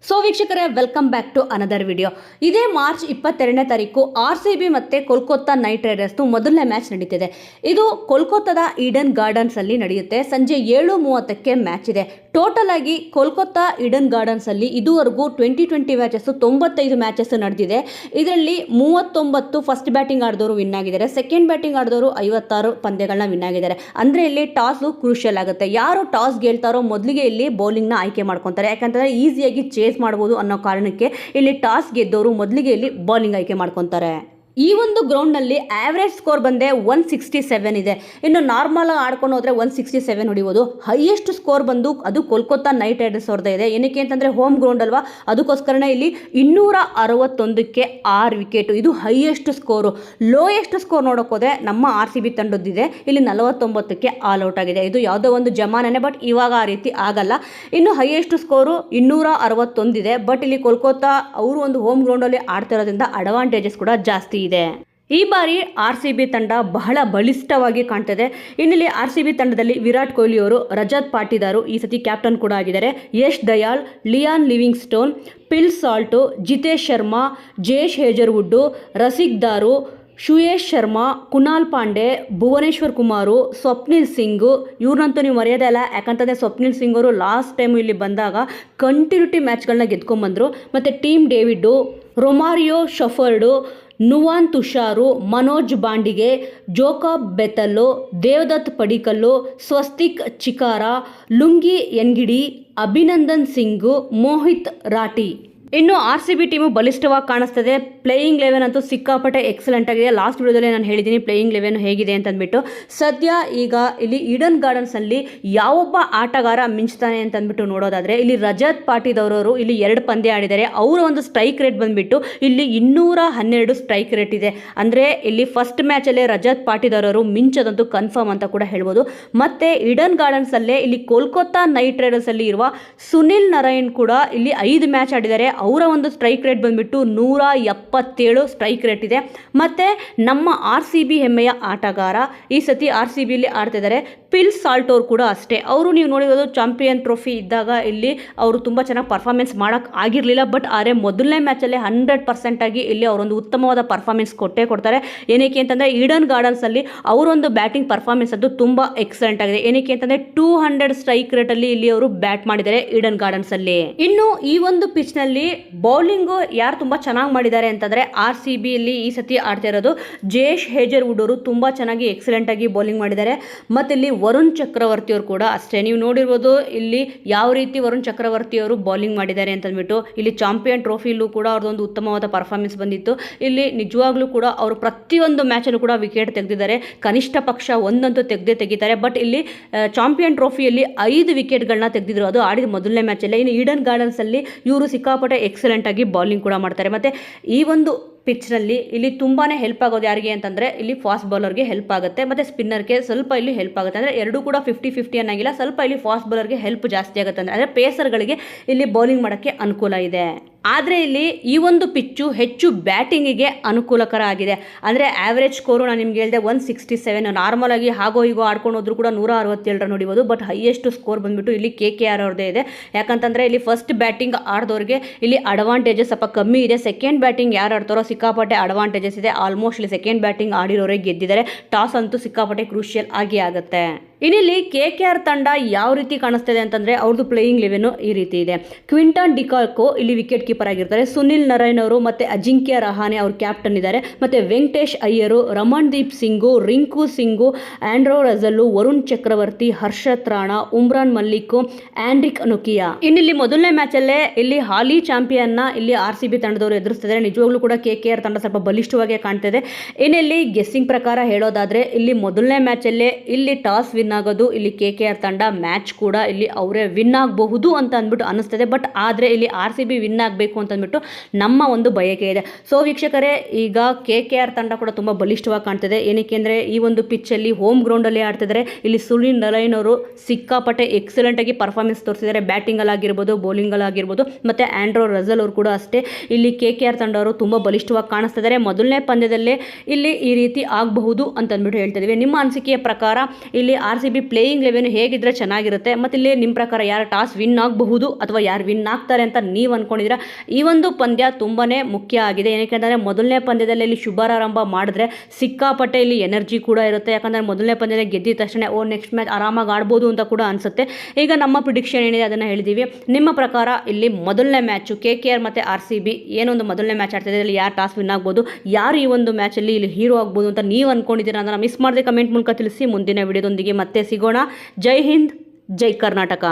So ವೀಕ್ಷಕರೇ, welcome back to another video. ಇದೇ March 22ನೇ ತಾರೀಕು RCB ಮತ್ತು ಕೋಲ್ಕತ್ತಾ ನೈಟ್ ರೈಡರ್ಸ್ದು ಮೊದಲನೇ ಮ್ಯಾಚ್ ನಡೀತಿದೆ. ಇದು ಕೋಲ್ಕತ್ತಾದ ಈಡನ್ ಗಾರ್ಡನ್ಸ್ ಅಲ್ಲಿ ನಡೆಯುತ್ತೆ. ಸಂಜೆ 7:30ಕ್ಕೆ ಮ್ಯಾಚ್ ಇದೆ. ಟೋಟಲ್ ಆಗಿ ಕೋಲ್ಕತ್ತಾ ಈಡನ್ ಗಾರ್ಡನ್ಸ್ ಅಲ್ಲಿ ಇದುವರೆಗೂ 20 ಮ್ಯಾಚಸ್ 95 ಮ್ಯಾಚಸ್ ನಡೆದಿದೆ. ಇದರಲ್ಲಿ 39 ಫಸ್ಟ್ ಬ್ಯಾಟಿಂಗ್ ಆಡಿದವರು ವಿನ್ ಆಗಿದ್ದಾರೆ, ಸೆಕೆಂಡ್ ಬ್ಯಾಟಿಂಗ್ ಆಡಿದವರು 56 ಪಂದ್ಯಗಳನ್ನ ವಿನ್ ಆಗಿದ್ದಾರೆ. ಅಂದ್ರೆ ಇಲ್ಲಿ ಟಾಸ್ ಕ್ರೂಷಿಯಲ್ ಆಗುತ್ತೆ. ಯಾರು ಟಾಸ್ ಗೆಲ್ತಾರೋ ಮೊದಲಿಗೆ ಇಲ್ಲಿ ಬೌಲಿಂಗ್ ನ ಆಯ್ಕೆ ಮಾಡ್ಕೊಂತಾರೆ. ಯಾಕಂತಂದ್ರೆ ಈಸಿಯಾಗಿ ಚೇಸ್ ಮಾಡಬಹುದು ಅನ್ನೋ ಕಾರಣಕ್ಕೆ ಇಲ್ಲಿ ಟಾಸ್ ಗೆದ್ದವರು ಮೊದಲಿಗೆ ಇಲ್ಲಿ ಬೌಲಿಂಗ್ ಆಯ್ಕೆ ಮಾಡ್ಕೊಂತಾರೆ. ಈ ಒಂದು ಗ್ರೌಂಡ್ನಲ್ಲಿ ಆವ್ರೇಜ್ ಸ್ಕೋರ್ ಬಂದೆ 167 ಇದೆ. ಇನ್ನು ನಾರ್ಮಲ್ ಆಡ್ಕೊಂಡು ಹೋದ್ರೆ 167 ಹೊಡಿಬೋದು. ಹೈಯೆಸ್ಟ್ ಸ್ಕೋರ್ ಬಂದು ಅದು ಕೋಲ್ಕತ್ತಾ ನೈಟ್ ರೈಡರ್ಸ್ ಅವ್ರದ್ದು ಇದೆ. ಏನಕ್ಕೆ ಅಂತಂದ್ರೆ ಹೋಮ್ ಗ್ರೌಂಡ್ ಅಲ್ವಾ, ಅದಕ್ಕೋಸ್ಕರನೇ ಇಲ್ಲಿ 261ಕ್ಕೆ 6 ವಿಕೆಟ್, ಇದು ಹೈಯೆಸ್ಟ್ ಸ್ಕೋರು. ಲೋಯೆಸ್ಟ್ ಸ್ಕೋರ್ ನೋಡೋಕೆ ಹೋದ್ರೆ ನಮ್ಮ RCB ತಂಡದ್ದಿದೆ, ಇಲ್ಲಿ 49ಕ್ಕೆ ಆಲ್ ಔಟ್ ಆಗಿದೆ. ಇದು ಯಾವುದೋ ಒಂದು ಜಮಾನೇ, ಬಟ್ ಇವಾಗ ಆ ರೀತಿ ಆಗಲ್ಲ. ಇನ್ನು ಹೈಯೆಸ್ಟ್ ಸ್ಕೋರು 261 ಇದೆ. ಬಟ್ ಇಲ್ಲಿ ಕೋಲ್ಕತ್ತಾ ಅವರು ಒಂದು ಹೋಮ್ ಗ್ರೌಂಡಲ್ಲಿ ಆಡ್ತಿರೋದ್ರಿಂದ ಅಡ್ವಾಂಟೇಜಸ್ ಕೂಡ ಜಾಸ್ತಿ ಇದೆ. ಈ ಬಾರಿ RCB ತಂಡ ಬಹಳ ಬಲಿಷ್ಠವಾಗಿ ಕಾಣ್ತದೆ. ಇನ್ನಿಲ್ಲಿ RCB ತಂಡದಲ್ಲಿ ವಿರಾಟ್ ಕೊಹ್ಲಿ ಅವರು, ರಜತ್ ಪಾಟಿದಾರ್ ಈ ಸತಿ ಕ್ಯಾಪ್ಟನ್ ಕೂಡ ಆಗಿದ್ದಾರೆ, Yash Dayal, Liam Livingstone, Phil Salt, Jitesh Sharma, Josh Hazlewood, Rasikh Dar, Suyash Sharma, Kunal Pandey, Bhuvneshwar Kumar, Swapnil Singh, ಇವ್ರನ್ನಂತೂ ನೀವು ಮರೆಯೋದೇ ಇಲ್ಲ. ಯಾಕಂತಂದರೆ ಸ್ವಪ್ನಿಲ್ ಸಿಂಗ್ ಅವರು ಲಾಸ್ಟ್ ಟೈಮ್ ಇಲ್ಲಿ ಬಂದಾಗ ಕಂಟಿನ್ಯೂಟಿ ಮ್ಯಾಚ್ಗಳನ್ನ ಗೆದ್ಕೊಂಡ್ಬಂದರು. ಮತ್ತು ಟೀಮ್ ಡೇವಿಡ್ಡು, ರೊಮಾರಿಯೋ ಶಫರ್ಡು, ನುವಾನ್ ತುಷಾರು, ಮನೋಜ್ ಬಾಂಡಿಗೆ, ಜೋಕಬ್ ಬೆತಲ್ಲು, ದೇವದತ್ ಪಡಿಕಲ್ಲು, ಸ್ವಸ್ತಿಕ್ ಚಿಕಾರ, ಲುಂಗಿ ಎನ್ಗಿಡಿ, ಅಭಿನಂದನ್ ಸಿಂಗ್, ಮೋಹಿತ್ ರಾಠಿ. ಇನ್ನು RCB ಟೀಮು ಬಲಿಷ್ಠವಾಗಿ ಕಾಣಿಸ್ತದೆ. ಪ್ಲೇಯಿಂಗ್ 11 ಅಂತೂ ಸಿಕ್ಕಾಪಟ್ಟೆ ಎಕ್ಸಲೆಂಟ್ ಆಗಿದೆ. ಲಾಸ್ಟ್ ವಿಡಿಯೋದಲ್ಲಿ ನಾನು ಹೇಳಿದ್ದೀನಿ ಪ್ಲೇಯಿಂಗ್ 11 ಹೇಗಿದೆ ಅಂತಂದ್ಬಿಟ್ಟು. ಸದ್ಯ ಈಗ ಇಲ್ಲಿ ಈಡನ್ ಗಾರ್ಡನ್ಸ್ನಲ್ಲಿ ಯಾವೊಬ್ಬ ಆಟಗಾರ ಮಿಂಚ್ತಾನೆ ಅಂತಂದ್ಬಿಟ್ಟು ನೋಡೋದಾದರೆ ಇಲ್ಲಿ ರಜತ್ ಪಾಟಿದಾರ್ ಇಲ್ಲಿ 2 ಪಂದ್ಯ ಆಡಿದ್ದಾರೆ. ಅವರ ಒಂದು ಸ್ಟ್ರೈಕ್ ರೇಟ್ ಬಂದುಬಿಟ್ಟು ಇಲ್ಲಿ 212 ಸ್ಟ್ರೈಕ್ ರೇಟ್ ಇದೆ. ಅಂದರೆ ಇಲ್ಲಿ ಫಸ್ಟ್ ಮ್ಯಾಚಲ್ಲೇ ರಜತ್ ಪಾಟಿದಾರ್ ಮಿಂಚೋದಂತೂ ಕನ್ಫರ್ಮ್ ಅಂತ ಕೂಡ ಹೇಳ್ಬೋದು. ಮತ್ತು ಈಡನ್ ಗಾರ್ಡನ್ಸಲ್ಲೇ ಇಲ್ಲಿ ಕೋಲ್ಕತ್ತಾ ನೈಟ್ ರೈಡರ್ಸಲ್ಲಿ ಇರುವ ಸುನಿಲ್ ನರೈನ್ ಕೂಡ ಇಲ್ಲಿ 5 ಮ್ಯಾಚ್ ಆಡಿದ್ದಾರೆ. ಅವರ ಒಂದು ಸ್ಟ್ರೈಕ್ ರೇಟ್ ಬಂದುಬಿಟ್ಟು 177 ಸ್ಟ್ರೈಕ್ ರೇಟ್ ಇದೆ. ಮತ್ತು ನಮ್ಮ RCB ಹೆಮ್ಮೆಯ ಆಟಗಾರ ಈ ಸತಿ RCBಯಲ್ಲಿ ಆಡ್ತಿದ್ದಾರೆ ಫಿಲ್ ಸಾಲ್ಟ್ ಅವರು ಕೂಡ ಅಷ್ಟೇ. ಅವರು ನೀವು ನೋಡಿರೋದು ಚಾಂಪಿಯನ್ ಟ್ರೋಫಿ ಇದ್ದಾಗ ಇಲ್ಲಿ ಅವರು ತುಂಬ ಚೆನ್ನಾಗಿ ಪರ್ಫಾರ್ಮೆನ್ಸ್ ಮಾಡೋಕ್ಕೆ ಆಗಿರಲಿಲ್ಲ. ಬಟ್ ಆದರೆ ಮೊದಲನೇ ಮ್ಯಾಚಲ್ಲಿ 100% ಆಗಿ ಇಲ್ಲಿ ಅವರೊಂದು ಉತ್ತಮವಾದ ಪರ್ಫಾರ್ಮೆನ್ಸ್ ಕೊಡ್ತಾರೆ. ಏನಕ್ಕೆ ಅಂತಂದರೆ ಈಡನ್ ಗಾರ್ಡನ್ಸಲ್ಲಿ ಅವರೊಂದು ಬ್ಯಾಟಿಂಗ್ ಪರ್ಫಾರ್ಮೆನ್ಸ್ ಅದು ತುಂಬ ಎಕ್ಸಲೆಂಟ್ ಆಗಿದೆ. ಏನಕ್ಕೆ ಅಂತಂದರೆ 200 ಸ್ಟ್ರೈಕ್ ರೇಟಲ್ಲಿ ಇಲ್ಲಿ ಅವರು ಬ್ಯಾಟ್ ಮಾಡಿದ್ದಾರೆ ಈಡನ್ ಗಾರ್ಡನ್ಸಲ್ಲಿ. ಇನ್ನು ಈ ಒಂದು ಪಿಚ್ನಲ್ಲಿ ಬೌಲಿಂಗು ಯಾರು ತುಂಬ ಚೆನ್ನಾಗಿ ಮಾಡಿದ್ದಾರೆ ಅಂತಂದರೆ RCBಯಲ್ಲಿ ಈ ಸತಿ ಆಡ್ತಾ ಇರೋದು ಜೇಶ್ ಹೇಜರ್ವುಡ್ ಅವರು ತುಂಬ ಚೆನ್ನಾಗಿ ಎಕ್ಸಲೆಂಟ್ ಆಗಿ ಬೌಲಿಂಗ್ ಮಾಡಿದ್ದಾರೆ. ಮತ್ತು ಇಲ್ಲಿ ವರುಣ್ ಚಕ್ರವರ್ತಿ ಅವರು ಕೂಡ ಅಷ್ಟೇ. ನೀವು ನೋಡಿರ್ಬೋದು ಇಲ್ಲಿ ಯಾವ ರೀತಿ ವರುಣ್ ಚಕ್ರವರ್ತಿ ಅವರು ಬೌಲಿಂಗ್ ಮಾಡಿದ್ದಾರೆ ಅಂತಂದ್ಬಿಟ್ಟು. ಇಲ್ಲಿ ಚಾಂಪಿಯನ್ ಟ್ರೋಫಿಲೂ ಕೂಡ ಅವ್ರದ್ದೊಂದು ಉತ್ತಮವಾದ ಪರ್ಫಾರ್ಮೆನ್ಸ್ ಬಂದಿತ್ತು. ಇಲ್ಲಿ ನಿಜವಾಗ್ಲೂ ಕೂಡ ಅವರು ಪ್ರತಿಯೊಂದು ಮ್ಯಾಚಲ್ಲೂ ಕೂಡ ವಿಕೆಟ್ ತೆಗೆದಿದ್ದಾರೆ. ಕನಿಷ್ಠ ಪಕ್ಷ ಒಂದಂತೂ ತೆಗಿತಾರೆ. ಬಟ್ ಇಲ್ಲಿ ಚಾಂಪಿಯನ್ ಟ್ರೋಫಿಯಲ್ಲಿ 5 ವಿಕೆಟ್ಗಳನ್ನ ತೆಗೆದಿದ್ರು, ಅದು ಆಡಿದ ಮೊದಲನೇ ಮ್ಯಾಚಲ್ಲೇ. ಇನ್ನು ಈಡನ್ ಗಾರ್ಡನ್ಸಲ್ಲಿ ಇವರು ಸಿಕ್ಕಾಪಟ್ಟೆ ಎಕ್ಸಲೆಂಟ್ ಆಗಿ ಬೌಲಿಂಗ್ ಕೂಡ ಮಾಡ್ತಾರೆ. ಮತ್ತು ಈ ಒಂದು ಪಿಚ್ನಲ್ಲಿ ಇಲ್ಲಿ ತುಂಬಾ ಹೆಲ್ಪ್ ಆಗೋದು ಯಾರಿಗೆ ಅಂತಂದರೆ ಇಲ್ಲಿ ಫಾಸ್ಟ್ ಬೌಲರ್ಗೆ ಹೆಲ್ಪ್ ಆಗುತ್ತೆ, ಮತ್ತು ಸ್ಪಿನ್ನರ್ಗೆ ಸ್ವಲ್ಪ ಇಲ್ಲಿ ಹೆಲ್ಪ್ ಆಗುತ್ತೆ. ಅಂದರೆ ಎರಡೂ ಕೂಡ 50-50 ಅನ್ನೋಂಗಿಲ್ಲ. ಸ್ವಲ್ಪ ಇಲ್ಲಿ ಫಾಸ್ಟ್ ಬೌಲರ್ಗೆ ಹೆಲ್ಪ್ ಜಾಸ್ತಿ ಆಗುತ್ತೆ. ಅಂದರೆ ಪೇಸರ್ಗಳಿಗೆ ಇಲ್ಲಿ ಬೌಲಿಂಗ್ ಮಾಡೋಕ್ಕೆ ಅನುಕೂಲ ಇದೆ. ಆದರೆ ಇಲ್ಲಿ ಈ ಒಂದು ಪಿಚ್ಚು ಹೆಚ್ಚು ಬ್ಯಾಟಿಂಗಿಗೆ ಅನುಕೂಲಕರ ಆಗಿದೆ. ಅಂದರೆ ಆ್ಯಾವ್ರೇಜ್ ಸ್ಕೋರು ನಾನು ನಿಮ್ಗೆ ಹೇಳಿದೆ 167. ನಾರ್ಮಲ್ ಆಗಿ ಹಾಗೋ ಹೀಗೋ ಆಡ್ಕೊಂಡು ಹೋದ್ರೂ ಕೂಡ 167 ರನ್ ಹೊಡಿಬೋದು. ಬಟ್ ಹೈಯೆಸ್ಟ್ ಸ್ಕೋರ್ ಬಂದುಬಿಟ್ಟು ಇಲ್ಲಿ KKR ಅವ್ರದ್ದೇ ಇದೆ. ಯಾಕಂತಂದರೆ ಇಲ್ಲಿ ಫಸ್ಟ್ ಬ್ಯಾಟಿಂಗ್ ಆಡಿದವ್ರಿಗೆ ಇಲ್ಲಿ ಅಡ್ವಾಂಟೇಜಸ್ ಸ್ವಲ್ಪ ಕಮ್ಮಿ ಇದೆ. ಸೆಕೆಂಡ್ ಬ್ಯಾಟಿಂಗ್ ಯಾರು ಆಡ್ತಾರೋ ಸಿಕ್ಕಾಪಟ್ಟೆ ಅಡ್ವಾಂಟೇಜಸ್ ಇದೆ. ಆಲ್ಮೋಸ್ಟ್ ಇಲ್ಲಿ ಸೆಕೆಂಡ್ ಬ್ಯಾಟಿಂಗ್ ಆಡಿರೋರೇ ಗೆದ್ದಿದ್ದಾರೆ. ಟಾಸ್ ಅಂತೂ ಸಿಕ್ಕಾಪಟ್ಟೆ ಕ್ರೂಷಿಯಲ್ ಆಗಿ ಆಗುತ್ತೆ. ಇನ್ನಿಲ್ಲಿ KKR ತಂಡ ಯಾವ ರೀತಿ ಕಾಣಿಸ್ತಿದೆ ಅಂತಂದರೆ ಅವ್ರದ್ದು ಪ್ಲೇಯಿಂಗ್ 11 ಈ ರೀತಿ ಇದೆ. ಕ್ವಿಂಟನ್ ಡಿಕಾಕೋ ಇಲ್ಲಿ ವಿಕೆಟ್ ಕೀಪರ್ ಆಗಿರ್ತಾರೆ. ಸುನಿಲ್ ನರೈನ್ ಅವರು ಮತ್ತು ಅಜಿಂಕ್ಯ ರಹಾನೆ ಅವರು ಕ್ಯಾಪ್ಟನ್ ಇದ್ದಾರೆ. ಮತ್ತು ವೆಂಕಟೇಶ್ ಅಯ್ಯರು, ರಮಣ್ದೀಪ್ ಸಿಂಗು, ರಿಂಕು ಸಿಂಗು, ಆಂಡ್ರೋ ರಜಲ್ಲು, ವರುಣ್ ಚಕ್ರವರ್ತಿ, ಹರ್ಷತ್ ರಾಣಾ, ಉಮ್ರಾನ್ ಮಲ್ಲಿಕ್, ಆಂಡ್ರಿಕ್ ನೊಕಿಯಾ. ಇನ್ನಿಲ್ಲಿ ಮೊದಲನೇ ಮ್ಯಾಚಲ್ಲೇ ಇಲ್ಲಿ ಹಾಲಿ ಚಾಂಪಿಯನ್ನ ಇಲ್ಲಿ RCB ತಂಡದವರು ಎದುರಿಸ್ತಿದ್ದಾರೆ. ನಿಜವಾಗ್ಲೂ ಕೂಡ KKR ತಂಡ ಸ್ವಲ್ಪ ಬಲಿಷ್ಠವಾಗಿ ಕಾಣ್ತಿದೆ. ಇನ್ನಿಲ್ಲಿ ಗೆಸ್ಸಿಂಗ್ ಪ್ರಕಾರ ಹೇಳೋದಾದರೆ ಇಲ್ಲಿ ಮೊದಲನೇ ಮ್ಯಾಚಲ್ಲೇ ಇಲ್ಲಿ ಟಾಸ್ ವಿನ್ ಆಗೋದು ಇಲ್ಲಿ KKR ತಂಡ. ಮ್ಯಾಚ್ ಕೂಡ ಇಲ್ಲಿ ಅವರೇ ವಿನ್ ಆಗಬಹುದು ಅಂತ ಅಂದ್ಬಿಟ್ಟು ಅನಿಸ್ತದೆ. ಬಟ್ ಆದರೆ ಇಲ್ಲಿ RCB ವಿನ್ ಆಗಬೇಕು ಅಂತಂದ್ಬಿಟ್ಟು ನಮ್ಮ ಒಂದು ಬಯಕೆ ಇದೆ. ಸೊ ವೀಕ್ಷಕರೇ, ಈಗ KKR ತಂಡ ಕೂಡ ತುಂಬ ಬಲಿಷ್ಠವಾಗಿ ಕಾಣ್ತಿದೆ. ಏನಕ್ಕೆ ಅಂದರೆ ಈ ಒಂದು ಪಿಚ್ಚಲ್ಲಿ ಹೋಮ್ ಗ್ರೌಂಡಲ್ಲಿ ಆಡ್ತಿದ್ದಾರೆ. ಇಲ್ಲಿ ಸುನಿಲ್ ನರೈನ್ ಅವರು ಸಿಕ್ಕಾಪಟ್ಟೆ ಎಕ್ಸಲೆಂಟ್ ಆಗಿ ಪರ್ಫಾರ್ಮೆನ್ಸ್ ತೋರಿಸಿದ್ದಾರೆ. ಬ್ಯಾಟಿಂಗಲ್ಲಾಗಿರ್ಬೋದು, ಬೌಲಿಂಗಲ್ಲಾಗಿರ್ಬೋದು. ಮತ್ತು ಆಂಡ್ರೋ ರಜಲ್ ಅವರು ಕೂಡ ಅಷ್ಟೇ. ಇಲ್ಲಿ KKR ತಂಡವರು ತುಂಬ ಬಲಿಷ್ಠವಾಗಿ ಕಾಣಿಸ್ತಿದ್ದಾರೆ. ಮೊದಲನೇ ಪಂದ್ಯದಲ್ಲೇ ಇಲ್ಲಿ ಈ ರೀತಿ ಆಗಬಹುದು ಅಂತ ಅಂದ್ಬಿಟ್ಟು ಹೇಳ್ತಿದ್ದೀವಿ. ನಿಮ್ಮ ಅನಿಸಿಕೆಯ ಪ್ರಕಾರ ಇಲ್ಲಿ R C B playing eleven ಹೇಗಿದ್ರೆ ಚೆನ್ನಾಗಿರುತ್ತೆ, ಮತ್ತು ಇಲ್ಲಿ ನಿಮ್ಮ ಪ್ರಕಾರ ಯಾರು ಟಾಸ್ ವಿನ್ ಆಗಬಹುದು ಅಥವಾ ಯಾರು ವಿನ್ ಆಗ್ತಾರೆ ಅಂತ ನೀವು ಅಂದ್ಕೊಂಡಿದ್ದೀರಾ? ಈ ಒಂದು ಪಂದ್ಯ ತುಂಬಾ ಮುಖ್ಯ ಆಗಿದೆ. ಏನಕ್ಕೆ ಮೊದಲನೇ ಪಂದ್ಯದಲ್ಲಿ ಇಲ್ಲಿ ಶುಭಾರಂಭ ಮಾಡಿದ್ರೆ ಸಿಕ್ಕಾಪಟ್ಟೆ ಇಲ್ಲಿ ಎನರ್ಜಿ ಕೂಡ ಇರುತ್ತೆ. ಯಾಕಂದರೆ ಮೊದಲನೇ ಪಂದ್ಯದಲ್ಲಿ ಗೆದ್ದಿದ ತಕ್ಷಣ ನೆಕ್ಸ್ಟ್ ಮ್ಯಾಚ್ ಆರಾಮಾಗಿ ಆಡ್ಬೋದು ಅಂತ ಕೂಡ ಅನಿಸುತ್ತೆ. ಈಗ ನಮ್ಮ ಪ್ರಿಡಿಕ್ಷನ್ ಏನಿದೆ ಅದನ್ನು ಹೇಳಿದ್ದೀವಿ. ನಿಮ್ಮ ಪ್ರಕಾರ ಇಲ್ಲಿ ಮೊದಲನೇ ಮ್ಯಾಚು KKR ಮತ್ತು RCB ಏನೊಂದು ಮೊದಲನೇ ಮ್ಯಾಚ್ ಆಡ್ತಿದೆ, ಇಲ್ಲಿ ಯಾರು ಟಾಸ್ ವಿನ್ ಆಗ್ಬೋದು, ಯಾರು ಈ ಒಂದು ಮ್ಯಾಚಲ್ಲಿ ಇಲ್ಲಿ ಹೀರೋ ಆಗ್ಬೋದು ಅಂತ ನೀವು ಅಂದ್ಕೊಂಡಿದ್ದೀರಾ ಅಂತ ಮಿಸ್ ಮಾಡದೆ ಕಮೆಂಟ್ ಮೂಲಕ ತಿಳಿಸಿ. ಮುಂದಿನ ವಿಡಿಯೋದೊಂದಿಗೆ ಮತ್ತೆ ಸಿಗೋಣ. ಜೈ ಹಿಂದ್, ಜೈ ಕರ್ನಾಟಕ.